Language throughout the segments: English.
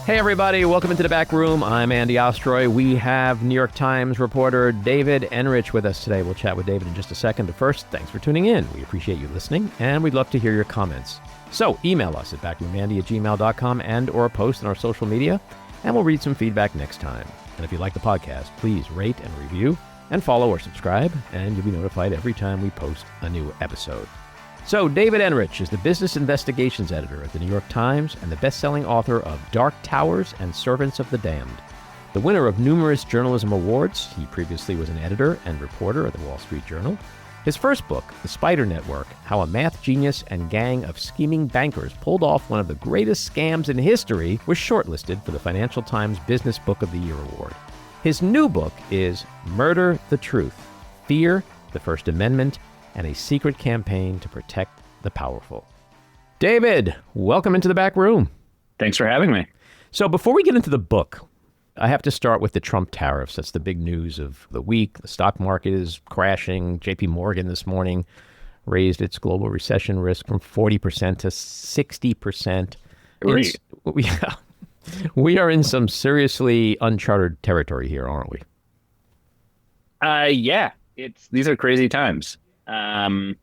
Hey, everybody. Welcome into the back room. I'm Andy Ostroy. We have New York Times reporter David Enrich with us today. We'll chat with David in just a second. But first, thanks for tuning in. We appreciate you listening, and we'd love to hear your comments. So email us at backroomandy@gmail.com and or post on our social media, and we'll read some feedback next time. And if you like the podcast, please rate and review and follow or subscribe, and you'll be notified every time we post a new episode. So David Enrich is the business investigations editor at the New York Times and the best-selling author of Dark Towers and Servants of the Damned. The winner of numerous journalism awards, he previously was an editor and reporter at the Wall Street Journal. His first book, The Spider Network, How a Math Genius and Gang of Scheming Bankers Pulled Off One of the Greatest Scams in History, was shortlisted for the Financial Times Business Book of the Year award. His new book is Murder, the Truth, Fear, the First Amendment, and a Secret Campaign to Protect the Powerful. David, welcome into the back room. Thanks for having me. So before we get into the book, I have to start with the Trump tariffs. That's the big news of the week. The stock market is crashing. JP Morgan this morning raised its global recession risk from 40% to 60%. We are in some seriously uncharted territory here, aren't we? Yeah, these are crazy times. I'm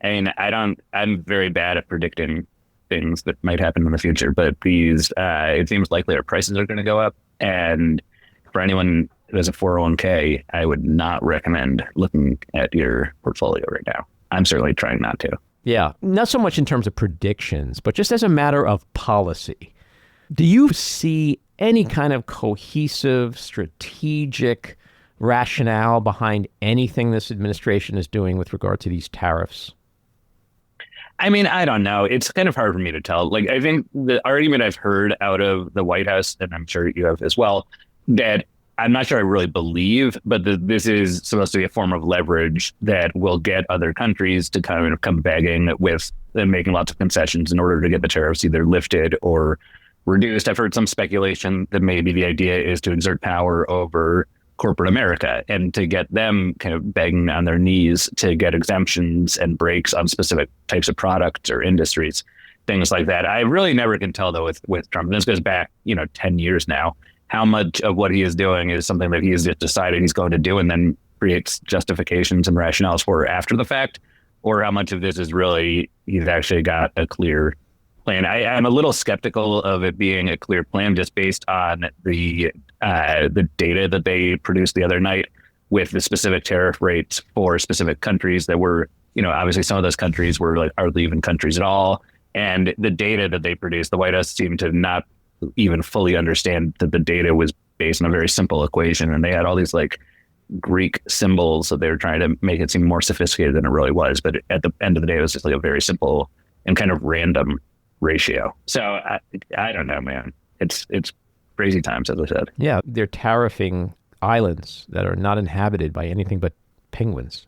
very bad at predicting things that might happen in the future, but it seems likely our prices are going to go up. And for anyone who has a 401k, I would not recommend looking at your portfolio right now. I'm certainly trying not to. Yeah, not so much in terms of predictions, but just as a matter of policy. Do you see any kind of cohesive, strategic rationale behind anything this administration is doing with regard to these tariffs? I mean, I don't know. It's kind of hard for me to tell. Like, I think the argument I've heard out of the White House, and I'm sure you have as well, that I'm not sure I really believe, but this is supposed to be a form of leverage that will get other countries to kind of come begging with them making lots of concessions in order to get the tariffs either lifted or reduced. I've heard some speculation that maybe the idea is to exert power over corporate America and to get them kind of begging on their knees to get exemptions and breaks on specific types of products or industries, things like that. I really never can tell, though, with Trump. And this goes back, 10 years now, how much of what he is doing is something that he has just decided he's going to do and then creates justifications and rationales for after the fact, or how much of this is really he's actually got a clear plan. I'm a little skeptical of it being a clear plan just based on the data that they produced the other night with the specific tariff rates for specific countries that were, obviously some of those countries were like hardly even countries at all. And the data that they produced, the White House seemed to not even fully understand that the data was based on a very simple equation. And they had all these like Greek symbols that they were trying to make it seem more sophisticated than it really was. But at the end of the day, it was just like a very simple and kind of random ratio. So I don't know, man. It's crazy times, as I said. Yeah, they're tariffing islands that are not inhabited by anything but penguins.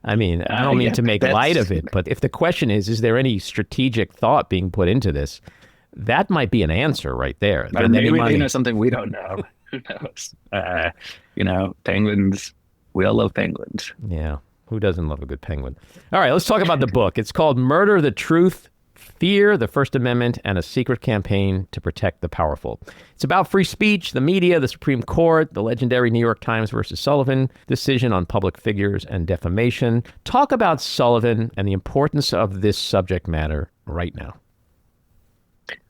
I mean, I don't mean to make light of it, but if the question is there any strategic thought being put into this, that might be an answer right there. Maybe they know something we don't know. Who knows? Penguins, we all love penguins. Yeah. Who doesn't love a good penguin? All right, let's talk about the book. It's called Murder, the Truth, Fear, the First Amendment, and a Secret Campaign to Protect the Powerful. It's about free speech, the media, the Supreme Court, the legendary New York Times versus Sullivan decision on public figures and defamation. Talk about Sullivan and the importance of this subject matter right now.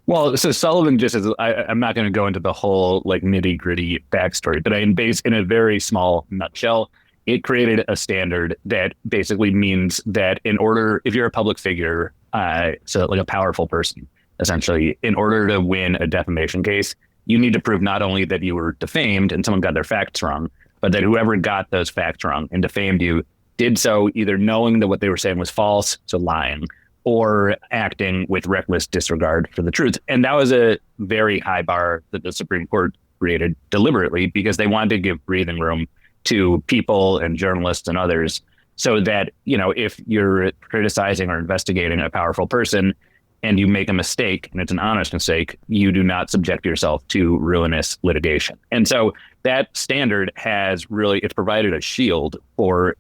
Well, so Sullivan just is, I'm not going to go into the whole like nitty gritty backstory, but in a very small nutshell, it created a standard that basically means that if you're a public figure, so like a powerful person, essentially, in order to win a defamation case, you need to prove not only that you were defamed and someone got their facts wrong, but that whoever got those facts wrong and defamed you did so either knowing that what they were saying was false, so lying, or acting with reckless disregard for the truth. And that was a very high bar that the Supreme Court created deliberately because they wanted to give breathing room to people and journalists and others so that, if you're criticizing or investigating a powerful person and you make a mistake and it's an honest mistake, you do not subject yourself to ruinous litigation. And so that standard it's provided a shield for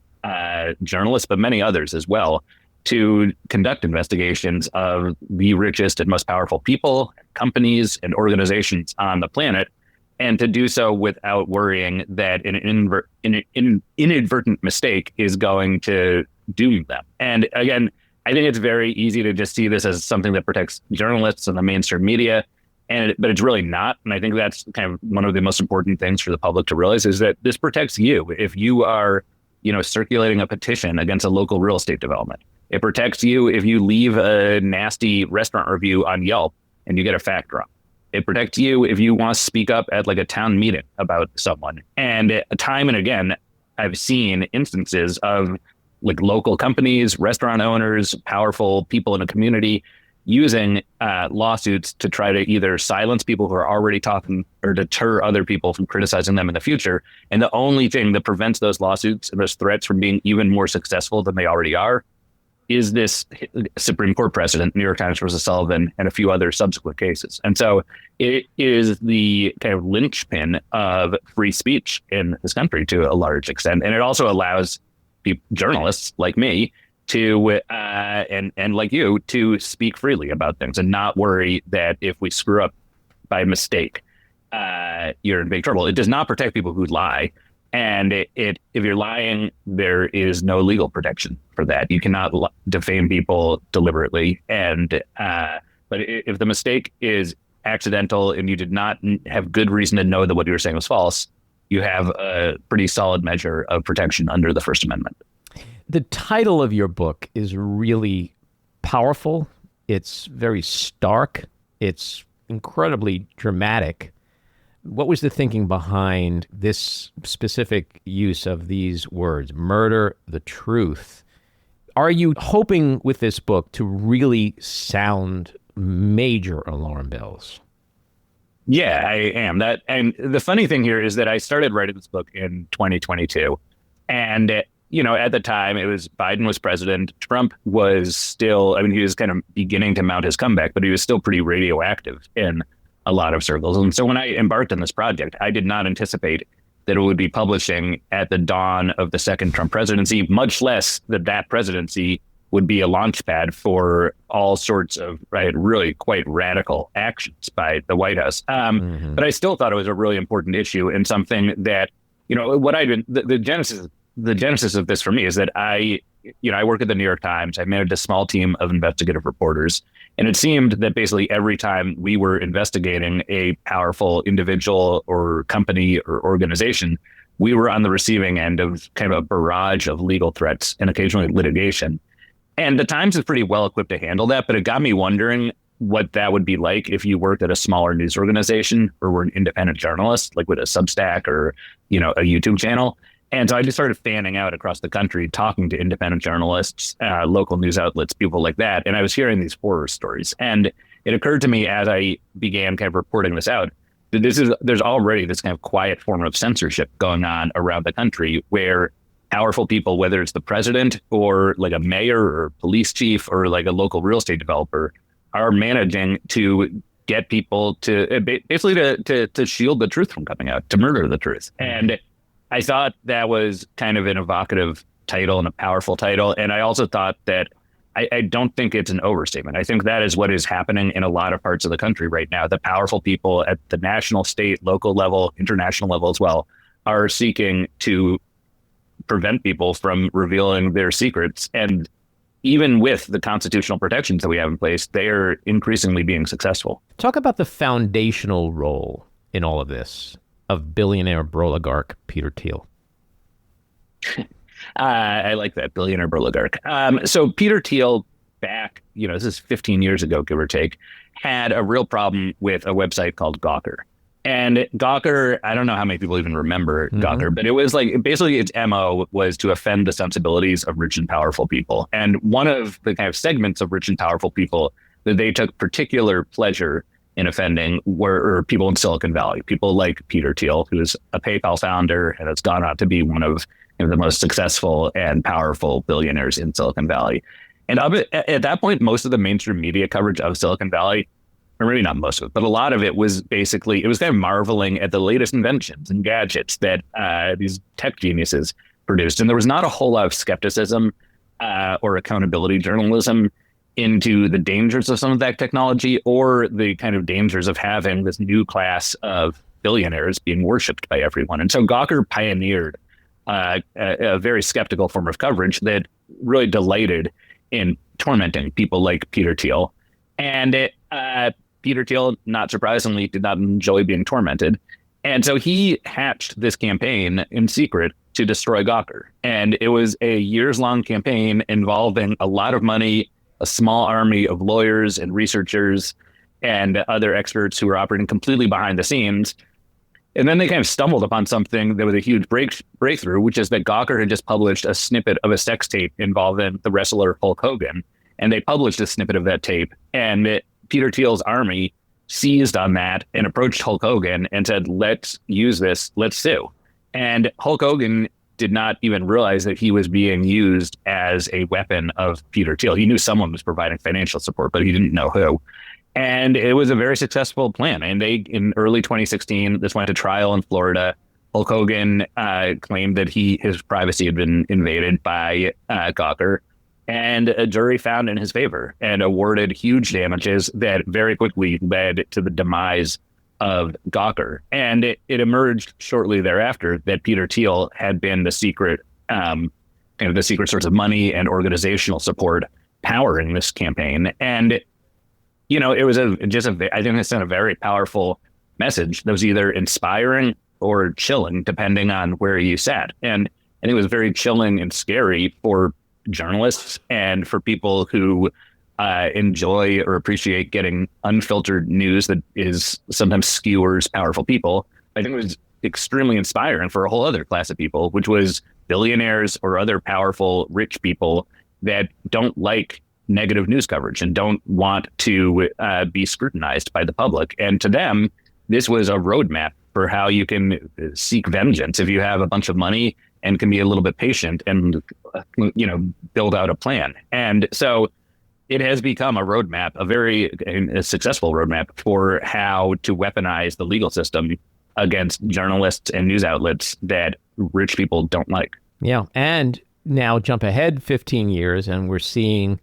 journalists, but many others as well, to conduct investigations of the richest and most powerful people, companies, and organizations on the planet, and to do so without worrying that an inadvertent mistake is going to doom them. And again, I think it's very easy to just see this as something that protects journalists and the mainstream media, but it's really not. And I think that's kind of one of the most important things for the public to realize is that this protects you. If you are, circulating a petition against a local real estate development, it protects you if you leave a nasty restaurant review on Yelp and you get a fact wrong. It protects you if you want to speak up at like a town meeting about someone. And time and again, I've seen instances of like local companies, restaurant owners, powerful people in a community using lawsuits to try to either silence people who are already talking or deter other people from criticizing them in the future. And the only thing that prevents those lawsuits and those threats from being even more successful than they already are is this Supreme Court precedent, New York Times versus Sullivan, and a few other subsequent cases. And so it is the kind of linchpin of free speech in this country to a large extent. And it also allows journalists like me to and like you to speak freely about things and not worry that if we screw up by mistake, you're in big trouble. It does not protect people who lie. And if you're lying, there is no legal protection for that. You cannot defame people deliberately. And but if the mistake is accidental and you did not have good reason to know that what you were saying was false, you have a pretty solid measure of protection under the First Amendment. The title of your book is really powerful. It's very stark. It's incredibly dramatic. What was the thinking behind this specific use of these words, murder the truth? Are you hoping with this book to really sound major alarm bells? Yeah, I am. And the funny thing here is that I started writing this book in 2022. And, at the time it was Biden was president. Trump was still, he was kind of beginning to mount his comeback, but he was still pretty radioactive in a lot of circles. And so when I embarked on this project, I did not anticipate that it would be publishing at the dawn of the second Trump presidency, much less that presidency would be a launch pad for all sorts of really quite radical actions by the White House. But I still thought it was a really important issue and something that, what I'd been, the genesis of this for me is that I work at the New York Times. I managed a small team of investigative reporters. And it seemed that basically every time we were investigating a powerful individual or company or organization, we were on the receiving end of kind of a barrage of legal threats and occasionally litigation. And the Times is pretty well equipped to handle that, but it got me wondering what that would be like if you worked at a smaller news organization or were an independent journalist, like with a Substack or, a YouTube channel. And so I just started fanning out across the country, talking to independent journalists, local news outlets, people like that. And I was hearing these horror stories. And it occurred to me as I began kind of reporting this out, that there's already this kind of quiet form of censorship going on around the country where powerful people, whether it's the president or like a mayor or police chief or like a local real estate developer, are managing to get people to basically to shield the truth from coming out, to murder the truth. And I thought that was kind of an evocative title and a powerful title. And I also thought that I don't think it's an overstatement. I think that is what is happening in a lot of parts of the country right now. The powerful people at the national, state, local level, international level as well, are seeking to prevent people from revealing their secrets. And even with the constitutional protections that we have in place, they are increasingly being successful. Talk about the foundational role in all of this of billionaire oligarch Peter Thiel. I like that, billionaire oligarch. So Peter Thiel back, this is 15 years ago, give or take, had a real problem with a website called Gawker. And Gawker, I don't know how many people even remember Gawker, but it was like basically its MO was to offend the sensibilities of rich and powerful people. And one of the kind of segments of rich and powerful people that they took particular pleasure in offending were people in Silicon Valley, people like Peter Thiel, who is a PayPal founder and has gone on to be one of the most successful and powerful billionaires in Silicon Valley. And at that point, most of the mainstream media coverage of Silicon Valley, or maybe not most of it, but a lot of it was basically, it was kind of marveling at the latest inventions and gadgets that these tech geniuses produced. And there was not a whole lot of skepticism or accountability journalism into the dangers of some of that technology, or the kind of dangers of having this new class of billionaires being worshipped by everyone. And so Gawker pioneered a very skeptical form of coverage that really delighted in tormenting people like Peter Thiel. And Peter Thiel, not surprisingly, did not enjoy being tormented. And so he hatched this campaign in secret to destroy Gawker. And it was a years-long campaign involving a lot of money, a small army of lawyers and researchers and other experts who were operating completely behind the scenes. And then they kind of stumbled upon something that was a huge breakthrough, which is that Gawker had just published a snippet of a sex tape involving the wrestler Hulk Hogan. And they published a snippet of that tape. And Peter Thiel's army seized on that and approached Hulk Hogan and said, let's use this, let's sue. And Hulk Hogan did not even realize that he was being used as a weapon of Peter Thiel. He knew someone was providing financial support, but he didn't know who. And it was a very successful plan. And they, in early 2016, this went to trial in Florida. Hulk Hogan claimed that his privacy had been invaded by Gawker. And a jury found in his favor and awarded huge damages that very quickly led to the demise of Gawker. And it emerged shortly thereafter that Peter Thiel had been the secret source of money and organizational support powering this campaign. And, it was I think it sent a very powerful message that was either inspiring or chilling, depending on where you sat. And I think it was very chilling and scary for journalists and for people who enjoy or appreciate getting unfiltered news that is sometimes skewers powerful people. I think it was extremely inspiring for a whole other class of people, which was billionaires or other powerful, rich people that don't like negative news coverage and don't want to be scrutinized by the public. And to them, this was a roadmap for how you can seek vengeance if you have a bunch of money and can be a little bit patient and, build out a plan. And so it has become a roadmap, a successful roadmap for how to weaponize the legal system against journalists and news outlets that rich people don't like. Yeah. And now jump ahead 15 years and we're seeing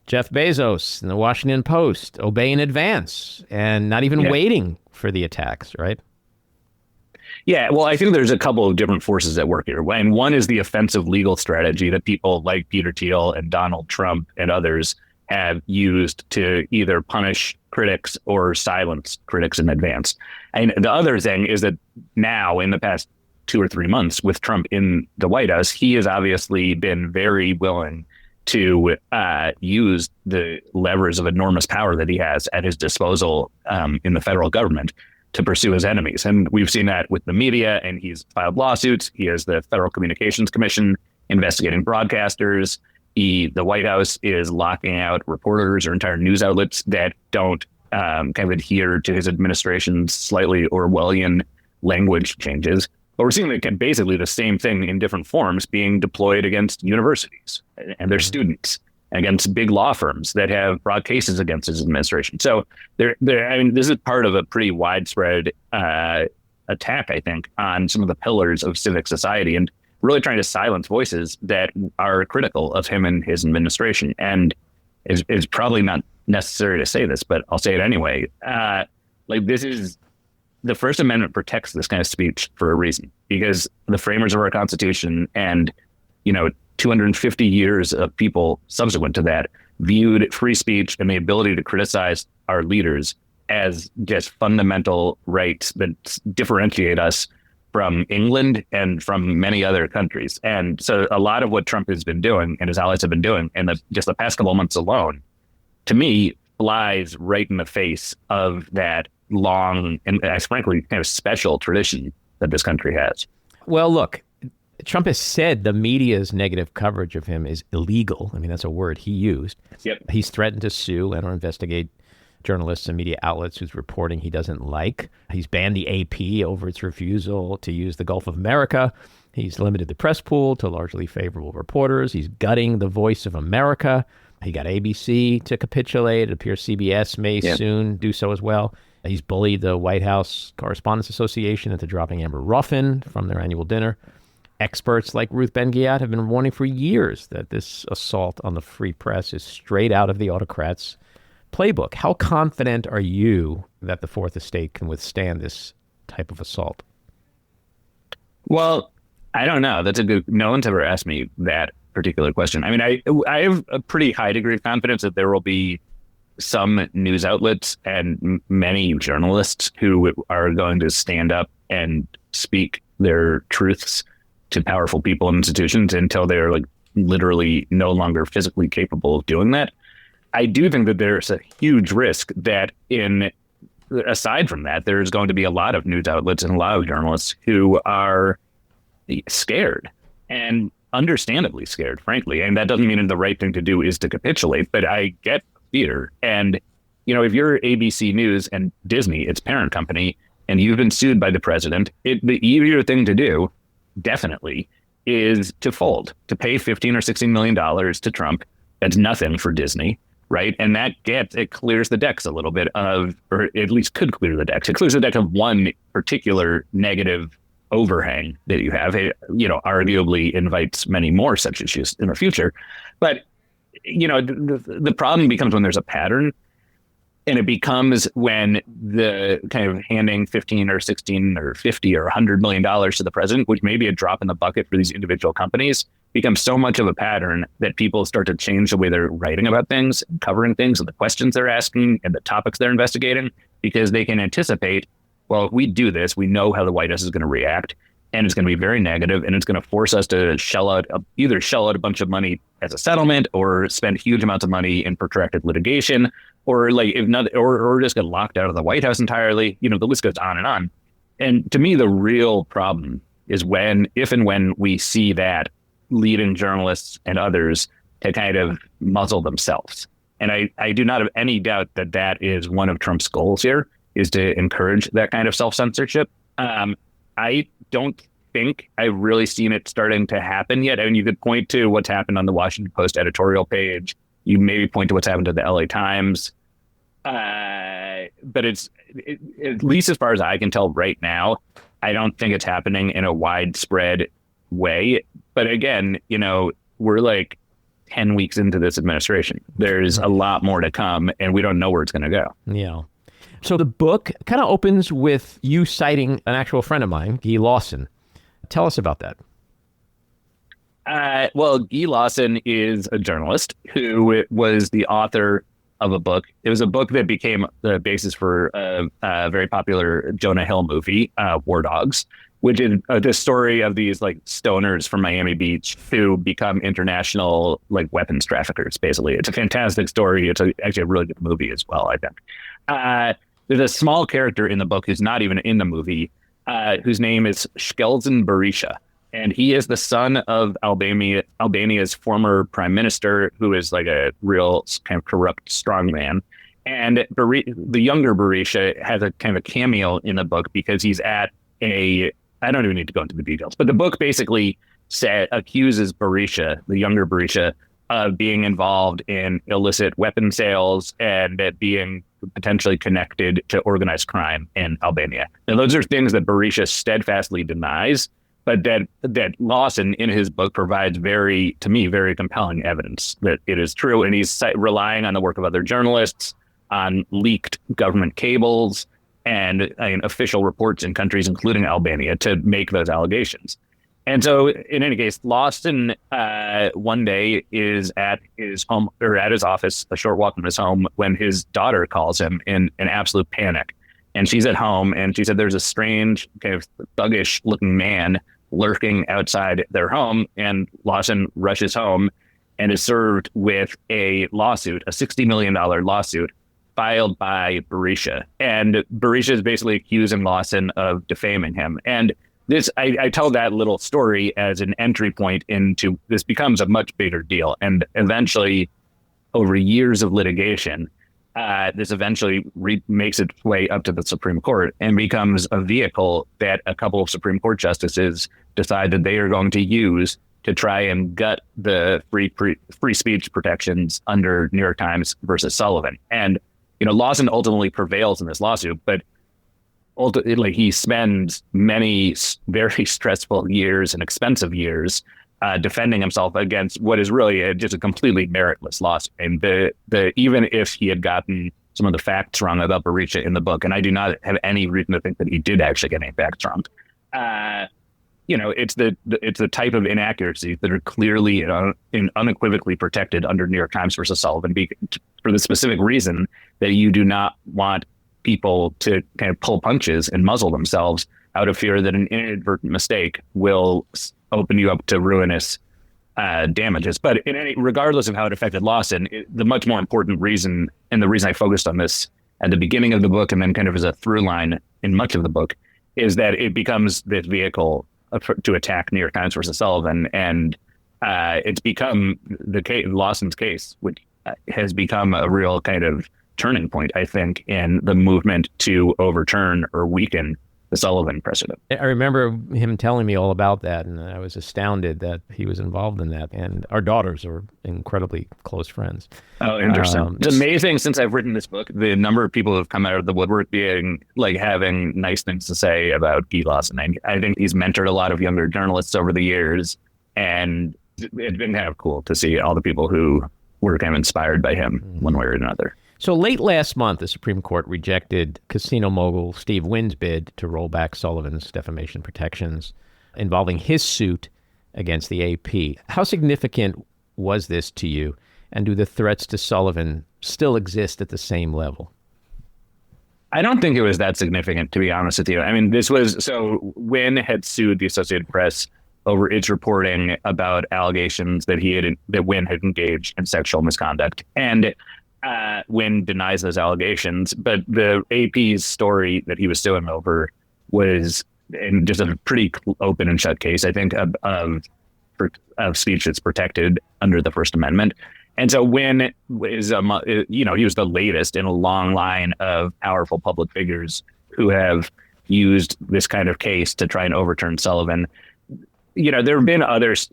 Jeff Bezos and the Washington Post obey in advance and not even waiting for the attacks, right? Yeah, well, I think there's a couple of different forces at work here. And one is the offensive legal strategy that people like Peter Thiel and Donald Trump and others have used to either punish critics or silence critics in advance. And the other thing is that now, in the past 2 or 3 months with Trump in the White House, he has obviously been very willing to use the levers of enormous power that he has at his disposal in the federal government to pursue his enemies. And we've seen that with the media, and he's filed lawsuits. He has the Federal Communications Commission investigating broadcasters. The White House is locking out reporters or entire news outlets that don't kind of adhere to his administration's slightly Orwellian language changes. But we're seeing basically the same thing in different forms being deployed against universities and their students, and against big law firms that have brought cases against his administration. So this is part of a pretty widespread attack, I think, on some of the pillars of civic society, and really trying to silence voices that are critical of him and his administration. And it's probably not necessary to say this, but I'll say it anyway. The First Amendment protects this kind of speech for a reason, because the framers of our Constitution and, 250 years of people subsequent to that viewed free speech and the ability to criticize our leaders as just fundamental rights that differentiate us from England and from many other countries. And so a lot of what Trump has been doing and his allies have been doing in just the past couple of months alone, to me, flies right in the face of that long and frankly kind of special tradition that this country has. Well, look, Trump has said the media's negative coverage of him is illegal. I mean, that's a word he used. Yep. He's threatened to sue and or investigate journalists and media outlets whose reporting he doesn't like. He's banned the AP over its refusal to use the Gulf of America. He's limited the press pool to largely favorable reporters. He's gutting the Voice of America. He got ABC to capitulate. It appears CBS may soon do so as well. He's bullied the White House Correspondents Association into dropping Amber Ruffin from their annual dinner. Experts like Ruth Ben-Ghiat have been warning for years that this assault on the free press is straight out of the autocrats' playbook. How confident are you that the Fourth Estate can withstand this type of assault? Well, I don't know. No one's ever asked me that particular question. I mean, I have a pretty high degree of confidence that there will be some news outlets and many journalists who are going to stand up and speak their truths to powerful people and institutions until they're like literally no longer physically capable of doing that. I do think that there's a huge risk that aside from that, there's going to be a lot of news outlets and a lot of journalists who are scared, and understandably scared, frankly. And that doesn't mean the right thing to do is to capitulate, but I get fear. And, if you're ABC News and Disney, its parent company, and you've been sued by the president, the easier thing to do, definitely, is to fold, to pay $15 or $16 million to Trump. That's nothing for Disney, right? And it clears the decks a little bit of, or at least could clear the decks. It clears the deck of one particular negative overhang that you have. It, arguably invites many more such issues in the future. But, the problem becomes when there's a pattern. And it becomes when the kind of handing 15 or 16 or 50 or $100 million to the president, which may be a drop in the bucket for these individual companies, becomes so much of a pattern that people start to change the way they're writing about things, and covering things, and the questions they're asking, and the topics they're investigating, because they can anticipate, well, if we do this, we know how the White House is going to react, and it's going to be very negative, and it's going to force us to either shell out a bunch of money as a settlement, or spend huge amounts of money in protracted litigation, or or just get locked out of the White House entirely. The list goes on and on. And to me, the real problem is if and when we see that leading journalists and others to kind of muzzle themselves. And I do not have any doubt that that is one of Trump's goals here, is to encourage that kind of self-censorship. I don't think I've really seen it starting to happen yet. I mean, you could point to what's happened on the Washington Post editorial page. You maybe point to what's happened to the LA Times. But at least as far as I can tell right now, I don't think it's happening in a widespread way. But again, we're like 10 weeks into this administration. There's a lot more to come, and we don't know where it's going to go. Yeah. So the book kind of opens with you citing an actual friend of mine, Guy Lawson. Tell us about that. Well, Guy Lawson is a journalist who was the author of a book. It was a book that became the basis for a very popular Jonah Hill movie, War Dogs, which is the story of these like stoners from Miami Beach who become international like weapons traffickers. Basically, it's a fantastic story. It's actually a really good movie as well, I think. There's a small character in the book who's not even in the movie, whose name is Shkelzen Berisha. And he is the son of Albania's former prime minister, who is like a real kind of corrupt strongman. And the younger Berisha has a kind of a cameo in the book because he's at I don't even need to go into the details, but the book basically accuses Berisha, the younger Berisha, of being involved in illicit weapon sales and being potentially connected to organized crime in Albania. And those are things that Berisha steadfastly denies, but that Lawson in his book provides very compelling evidence that it is true. And he's relying on the work of other journalists, on leaked government cables, and official reports in countries, including Albania, to make those allegations. And so in any case, Lawson one day is at his home, or at his office, a short walk from his home, when his daughter calls him in an absolute panic. And she's at home, and she said there's a strange, kind of thuggish looking man lurking outside their home. And Lawson rushes home and is served with a lawsuit, a $60 million lawsuit filed by Berisha. And Berisha is basically accusing Lawson of defaming him. And this, I tell that little story as an entry point into this becomes a much bigger deal. And eventually, over years of litigation, this eventually makes its way up to the Supreme Court and becomes a vehicle that a couple of Supreme Court justices decide that they are going to use to try and gut the free speech protections under New York Times versus Sullivan. And Lawson ultimately prevails in this lawsuit, but Like he spends many very stressful years and expensive years defending himself against what is really just a completely meritless lawsuit. And the even if he had gotten some of the facts wrong about Murdcer in the book, and I do not have any reason to think that he did actually get any facts wrong. It's the type of inaccuracies that are clearly and unequivocally protected under New York Times versus Sullivan, for the specific reason that you do not want people to kind of pull punches and muzzle themselves out of fear that an inadvertent mistake will open you up to ruinous damages. But regardless of how it affected Lawson, the much more important reason, and the reason I focused on this at the beginning of the book and then kind of as a through line in much of the book, is that it becomes this vehicle to attack New York Times versus Sullivan, and it's become Lawson's case, which has become a real kind of turning point, I think, in the movement to overturn or weaken the Sullivan precedent. I remember him telling me all about that, and I was astounded that he was involved in that. And our daughters are incredibly close friends. Oh, interesting. It's amazing, since I've written this book, the number of people who have come out of the woodwork having nice things to say about Guy Lawson. I think he's mentored a lot of younger journalists over the years, and it's been kind of cool to see all the people who were kind of inspired by him one way or another. So late last month, the Supreme Court rejected casino mogul Steve Wynn's bid to roll back Sullivan's defamation protections involving his suit against the AP. How significant was this to you? And do the threats to Sullivan still exist at the same level? I don't think it was that significant, to be honest with you. I mean, Wynn had sued the Associated Press over its reporting about allegations that Wynn had engaged in sexual misconduct. And Wynn denies those allegations, but the AP's story that he was suing over was in just a pretty open and shut case, I think, of speech that's protected under the First Amendment. And so Wynn is, he was the latest in a long line of powerful public figures who have used this kind of case to try and overturn Sullivan. There have been others,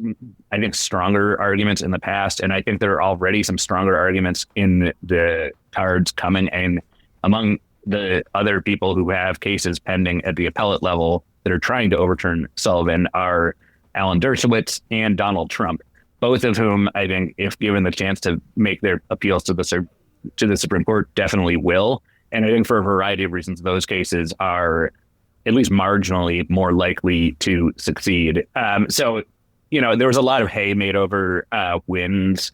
I think, stronger arguments in the past, and I think there are already some stronger arguments in the cards coming. And among the other people who have cases pending at the appellate level that are trying to overturn Sullivan are Alan Dershowitz and Donald Trump, both of whom I think, if given the chance to make their appeals to the Supreme Court, definitely will. And I think for a variety of reasons, those cases are at least marginally more likely to succeed. So there was a lot of hay made over Wynn's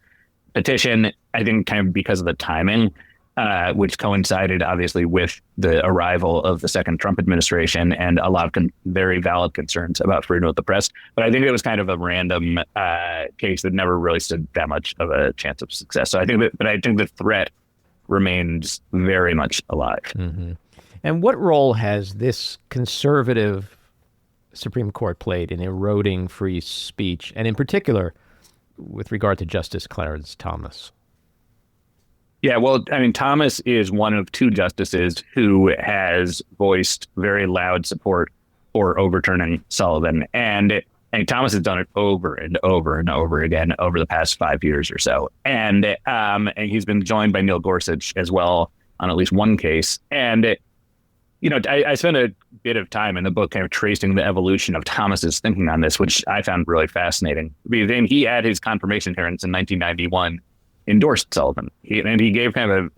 petition, I think kind of because of the timing, which coincided obviously with the arrival of the second Trump administration and a lot of very valid concerns about freedom of the press. But I think it was kind of a random case that never really stood that much of a chance of success. So I think the threat remains very much alive. Mm-hmm. And what role has this conservative Supreme Court played in eroding free speech, and in particular with regard to Justice Clarence Thomas? Yeah, well, I mean, Thomas is one of two justices who has voiced very loud support for overturning Sullivan. And Thomas has done it over and over and over again over the past 5 years or so. And he's been joined by Neil Gorsuch as well on at least one case. And I spent a bit of time in the book kind of tracing the evolution of Thomas's thinking on this, which I found really fascinating. Then he, at his confirmation hearings in 1991, endorsed Sullivan. He gave kind of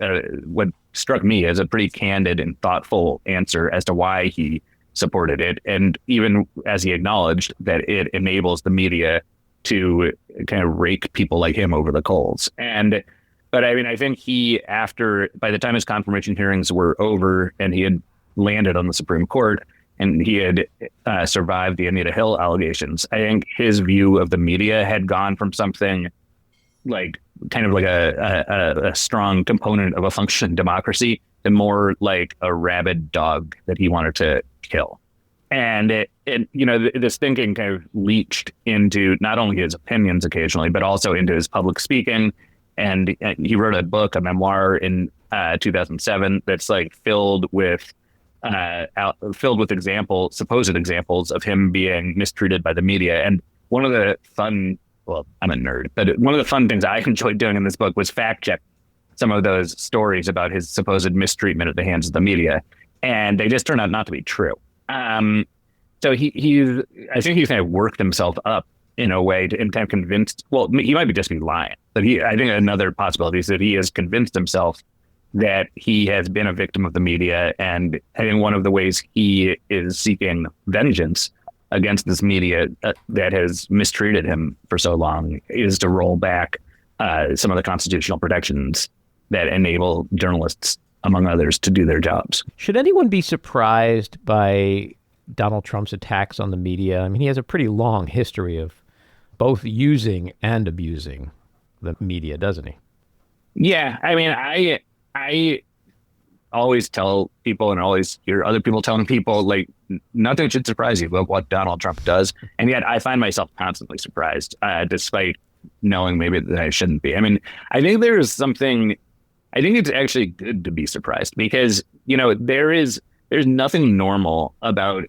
what struck me as a pretty candid and thoughtful answer as to why he supported it. And even as he acknowledged that it enables the media to kind of rake people like him over the coals. But I mean, I think by the time his confirmation hearings were over and he had landed on the Supreme Court and he had survived the Anita Hill allegations, I think his view of the media had gone from something like kind of like a strong component of a functioning democracy to more like a rabid dog that he wanted to kill. And this thinking kind of leached into not only his opinions occasionally, but also into his public speaking. And he wrote a book, a memoir in 2007 that's like filled with supposed examples of him being mistreated by the media. And one of the I'm a nerd, but one of the fun things I enjoyed doing in this book was fact check some of those stories about his supposed mistreatment at the hands of the media. and they just turned out not to be true. So I think he's kind of worked himself up in a way and kind of convinced, well, he might be just be lying, but I think another possibility is that he has convinced himself that he has been a victim of the media. And I think one of the ways he is seeking vengeance against this media that has mistreated him for so long is to roll back some of the constitutional protections that enable journalists, among others, to do their jobs. Should anyone be surprised by Donald Trump's attacks on the media? I mean, he has a pretty long history of both using and abusing the media, doesn't he? Yeah, I mean, I always tell people and always hear other people telling people, like, nothing should surprise you about what Donald Trump does. And yet I find myself constantly surprised, despite knowing maybe that I shouldn't be. I mean, I think it's actually good to be surprised because, there's nothing normal about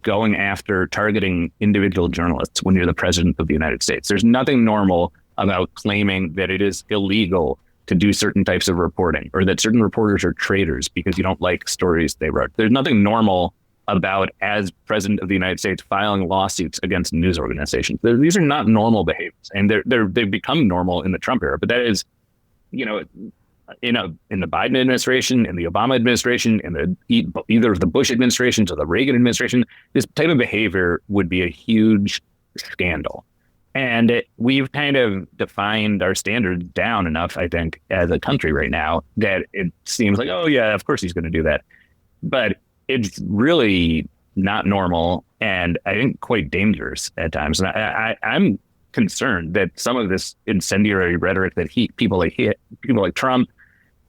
going after targeting individual journalists when you're the president of the United States. There's nothing normal about claiming that it is illegal to do certain types of reporting or that certain reporters are traitors because you don't like stories they wrote. There's nothing normal about, as president of the United States, filing lawsuits against news organizations. These are not normal behaviors, and they've become normal in the Trump era. But that is, in the Biden administration, in the Obama administration, in either of the Bush administrations or the Reagan administration, this type of behavior would be a huge scandal. And we've kind of defined our standards down enough, I think, as a country right now that it seems like, oh, yeah, of course he's going to do that. But it's really not normal and I think quite dangerous at times. And I'm concerned that some of this incendiary rhetoric that people like Trump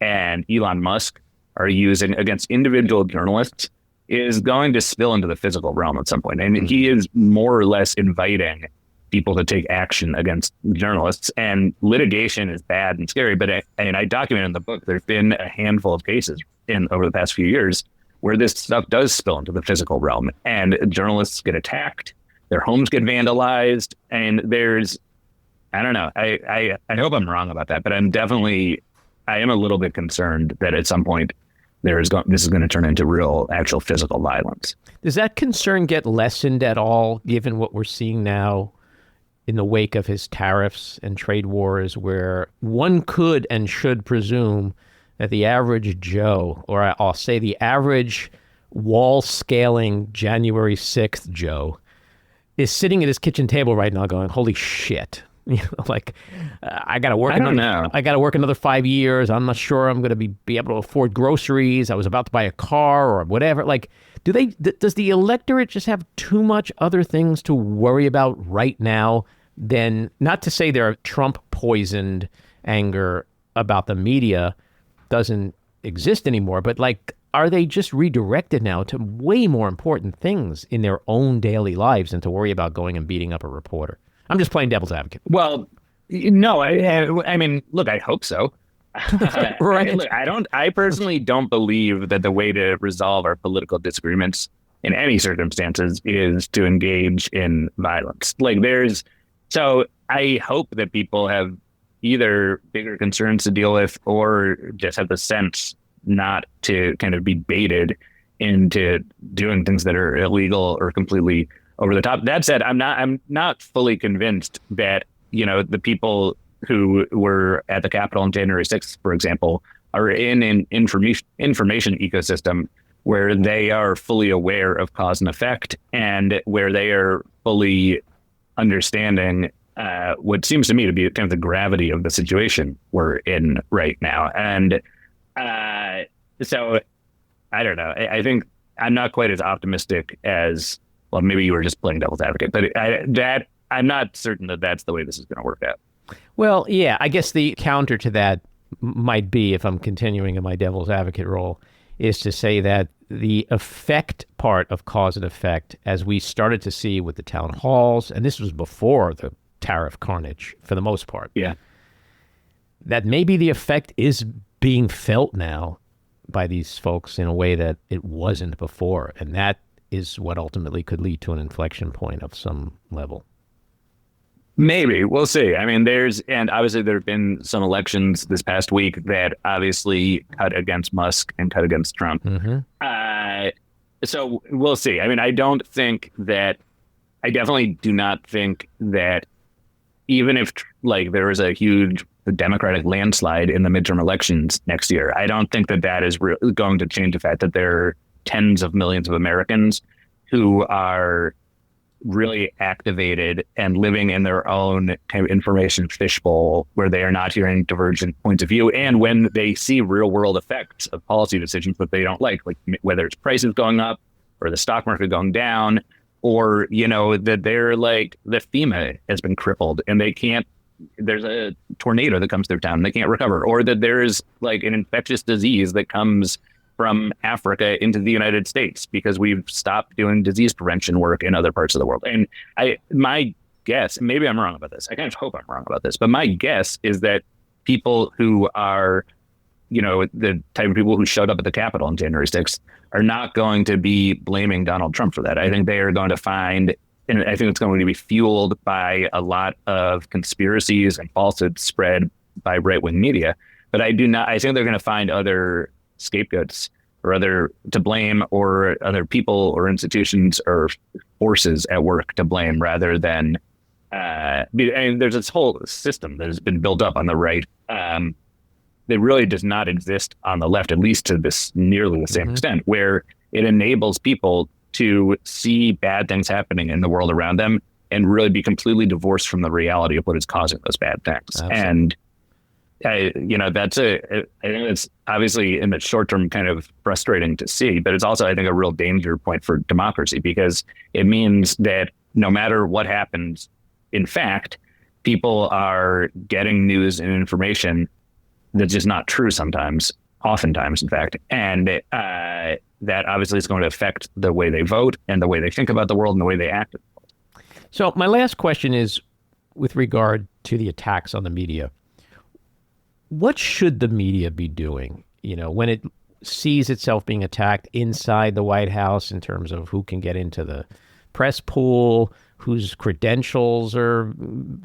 and Elon Musk are using against individual journalists is going to spill into the physical realm at some point. And he is more or less inviting people to take action against journalists, and litigation is bad and scary. But I document in the book, there's been a handful of cases over the past few years where this stuff does spill into the physical realm and journalists get attacked, their homes get vandalized. And I don't know, I hope I'm wrong about that, but I am a little bit concerned that at some point this is going to turn into real, actual physical violence. Does that concern get lessened at all, given what we're seeing now in the wake of his tariffs and trade wars, where one could and should presume that the average Joe, or I'll say the average wall-scaling January 6th Joe, is sitting at his kitchen table right now going, holy shit. I got to work. I got to work another 5 years. I'm not sure I'm going to be able to afford groceries. I was about to buy a car or whatever. Does the electorate just have too much other things to worry about right now than, not to say their Trump poisoned anger about the media doesn't exist anymore, but are they just redirected now to way more important things in their own daily lives than to worry about going and beating up a reporter? I'm just playing devil's advocate. Well, no, I mean, look, I hope so. Right. I personally don't believe that the way to resolve our political disagreements in any circumstances is to engage in violence. So I hope that people have either bigger concerns to deal with or just have the sense not to kind of be baited into doing things that are illegal or completely over the top. That said, I'm not fully convinced that, the people who were at the Capitol on January 6th, for example, are in an information ecosystem where they are fully aware of cause and effect and where they are fully understanding what seems to me to be kind of the gravity of the situation we're in right now. And so I don't know. I think I'm not quite as optimistic as, well, maybe you were just playing devil's advocate, but I'm not certain that that's the way this is going to work out. Well, yeah, I guess the counter to that might be, if I'm continuing in my devil's advocate role, is to say that the effect part of cause and effect, as we started to see with the town halls, and this was before the tariff carnage for the most part. Yeah. That maybe the effect is being felt now by these folks in a way that it wasn't before. And that is what ultimately could lead to an inflection point of some level. Maybe. We'll see. I mean, and obviously there have been some elections this past week that obviously cut against Musk and cut against Trump. Mm-hmm. So we'll see. I mean, I definitely do not think that even if like there is a huge Democratic landslide in the midterm elections next year, I don't think that that is going to change the fact that there are tens of millions of Americans who are really activated and living in their own kind of information fishbowl where they are not hearing divergent points of view. And when they see real world effects of policy decisions that they don't like whether it's prices going up or the stock market going down, or, that they're like the FEMA has been crippled and they can't, there's a tornado that comes through town and they can't recover, or that there's like an infectious disease that comes from Africa into the United States because we've stopped doing disease prevention work in other parts of the world. And my guess, maybe I'm wrong about this, I kind of hope I'm wrong about this, but my guess is that people who are, the type of people who showed up at the Capitol on January 6th are not going to be blaming Donald Trump for that. I think they are going to find, and I think it's going to be fueled by a lot of conspiracies and falsehoods spread by right-wing media. But I think they're going to find other scapegoats or other to blame, or other people or institutions or forces at work to blame, rather than and there's this whole system that has been built up on the right that really does not exist on the left, at least to this nearly the same extent, where it enables people to see bad things happening in the world around them and really be completely divorced from the reality of what is causing those bad things. Absolutely. And I think it's obviously in the short term kind of frustrating to see, but it's also, I think, a real danger point for democracy, because it means that no matter what happens, in fact, people are getting news and information that's just not true oftentimes, in fact. And that obviously is going to affect the way they vote and the way they think about the world and the way they act. So my last question is with regard to the attacks on the media. What should the media be doing, when it sees itself being attacked inside the White House in terms of who can get into the press pool, whose credentials are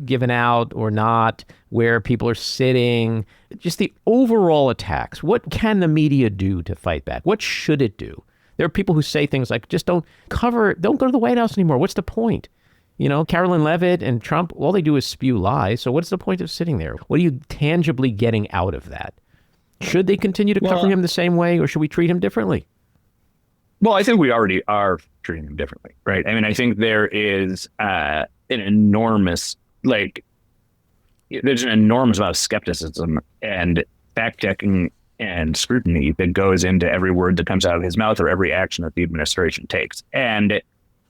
given out or not, where people are sitting, just the overall attacks? What can the media do to fight back? What should it do? There are people who say things like, just don't go to the White House anymore. What's the point? Carolyn Levitt and Trump, all they do is spew lies. So what's the point of sitting there? What are you tangibly getting out of that? Should they continue to cover him the same way, or should we treat him differently? Well, I think we already are treating him differently, right? I mean, I think there is an enormous amount of skepticism and fact-checking and scrutiny that goes into every word that comes out of his mouth or every action that the administration takes. And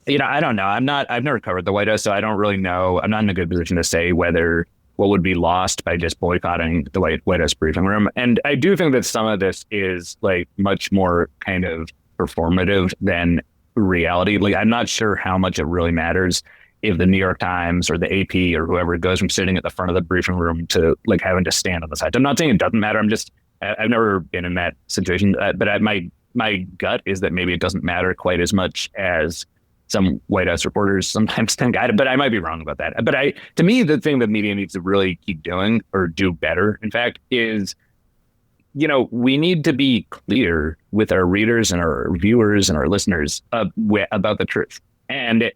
I don't know. I've never covered the White House, so I don't really know. I'm not in a good position to say whether what would be lost by just boycotting the White House briefing room. And I do think that some of this is like much more kind of performative than reality. Like, I'm not sure how much it really matters if the New York Times or the AP or whoever goes from sitting at the front of the briefing room to like having to stand on the side. I'm not saying it doesn't matter. I've never been in that situation, but my gut is that maybe it doesn't matter quite as much as some White House reporters sometimes think, but I might be wrong about that. But to me, the thing that media needs to really keep doing, or do better, in fact, is, we need to be clear with our readers and our viewers and our listeners about the truth. And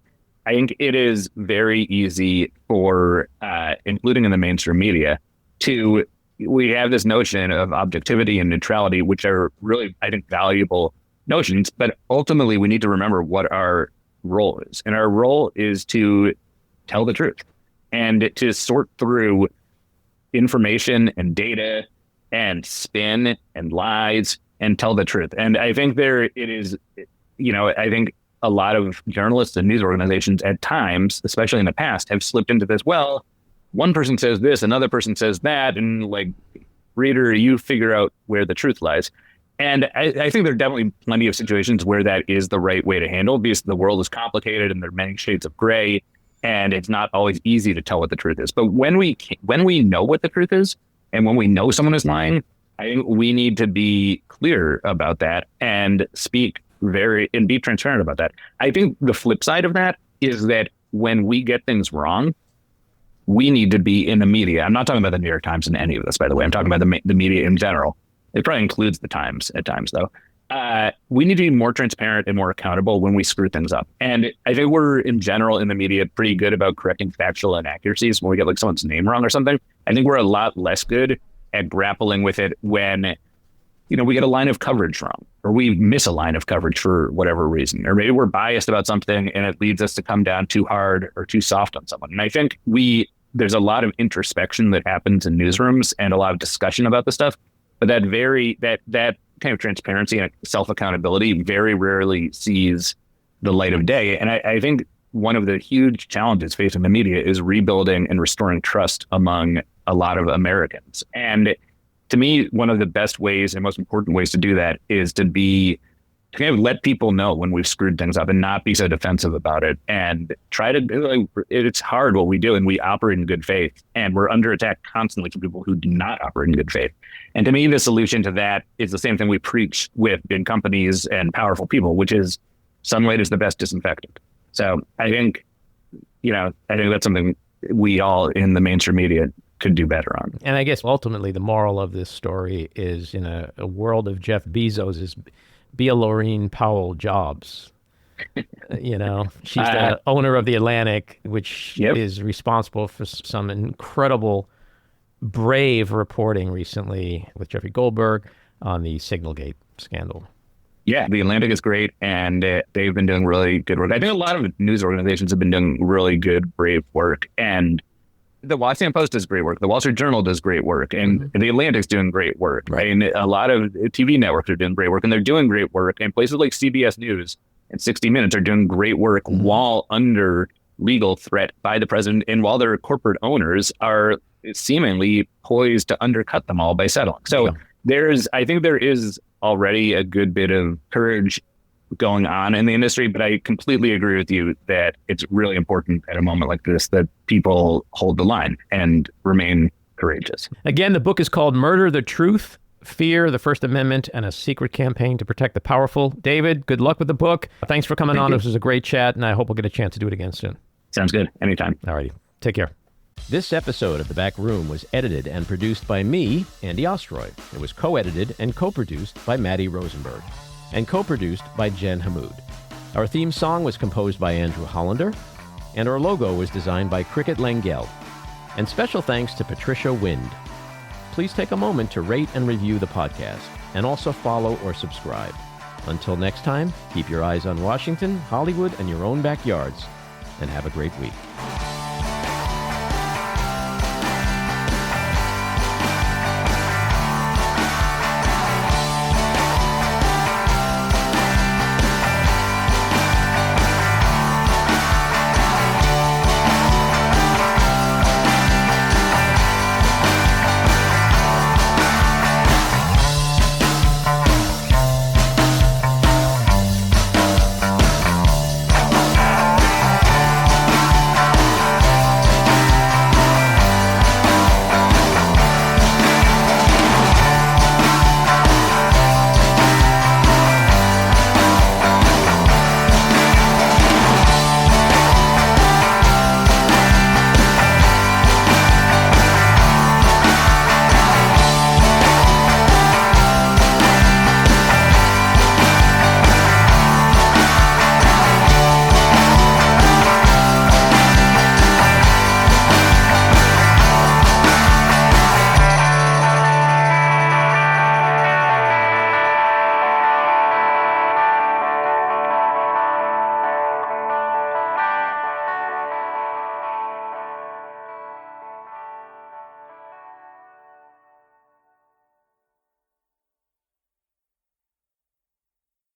I think it is very easy for, including in the mainstream media, we have this notion of objectivity and neutrality, which are really, I think, valuable notions. But ultimately, we need to remember what our role is. And our role is to tell the truth and to sort through information and data and spin and lies and tell the truth. And I think I think a lot of journalists and news organizations at times, especially in the past, have slipped into this. Well, one person says this, another person says that, and like, reader, you figure out where the truth lies. And I think there are definitely plenty of situations where that is the right way to handle, because the world is complicated and there are many shades of gray, and it's not always easy to tell what the truth is. But when we know what the truth is, and when we know someone is lying, I think we need to be clear about that and and be transparent about that. I think the flip side of that is that when we get things wrong, we need to be in the media. I'm not talking about the New York Times in any of this, by the way. I'm talking about the media in general. It probably includes the Times at times, though. We need to be more transparent and more accountable when we screw things up. And I think we're, in general, in the media, pretty good about correcting factual inaccuracies when we get like someone's name wrong or something. I think we're a lot less good at grappling with it when, we get a line of coverage wrong, or we miss a line of coverage for whatever reason, or maybe we're biased about something and it leads us to come down too hard or too soft on someone. And I think there's a lot of introspection that happens in newsrooms and a lot of discussion about this stuff, but that kind of transparency and self-accountability very rarely sees the light of day. And I think one of the huge challenges facing the media is rebuilding and restoring trust among a lot of Americans. And to me, one of the best ways and most important ways to do that is to kind of let people know when we've screwed things up and not be so defensive about it, and try to, it's hard what we do, and we operate in good faith, and we're under attack constantly from people who do not operate in good faith. And to me, the solution to that is the same thing we preach with big companies and powerful people, which is sunlight is the best disinfectant. So I think that's something we all in the mainstream media could do better on. And I guess ultimately the moral of this story is, in a world of Jeff Bezos, is be a Laureen Powell Jobs. She's the owner of The Atlantic, which is responsible for some incredible, brave reporting recently with Jeffrey Goldberg on the Signalgate scandal. Yeah, The Atlantic is great, and they've been doing really good work. I think a lot of news organizations have been doing really good, brave work, and the Washington Post does great work. The Wall Street Journal does great work, and The Atlantic's doing great work. Right. And a lot of TV networks are doing great work, and they're doing great work. And places like CBS News and 60 Minutes are doing great work while under legal threat by the president, and while their corporate owners are seemingly poised to undercut them all by settling. So I think there is already a good bit of courage going on in the industry, but I completely agree with you that it's really important at a moment like this that people hold the line and remain courageous. Again, the book is called Murder, the Truth, Fear, the First Amendment, and a Secret Campaign to Protect the Powerful. David, good luck with the book. Thanks for coming on. This was a great chat, and I hope we'll get a chance to do it again soon. Sounds good. Anytime. All righty. Take care. This episode of The Back Room was edited and produced by me, Andy Ostroy. It was co-edited and co-produced by Maddie Rosenberg, and co-produced by Jen Hammoud. Our theme song was composed by Andrew Hollander, and our logo was designed by Cricket Langell. And special thanks to Patricia Wind. Please take a moment to rate and review the podcast, and also follow or subscribe. Until next time, keep your eyes on Washington, Hollywood, and your own backyards, and have a great week.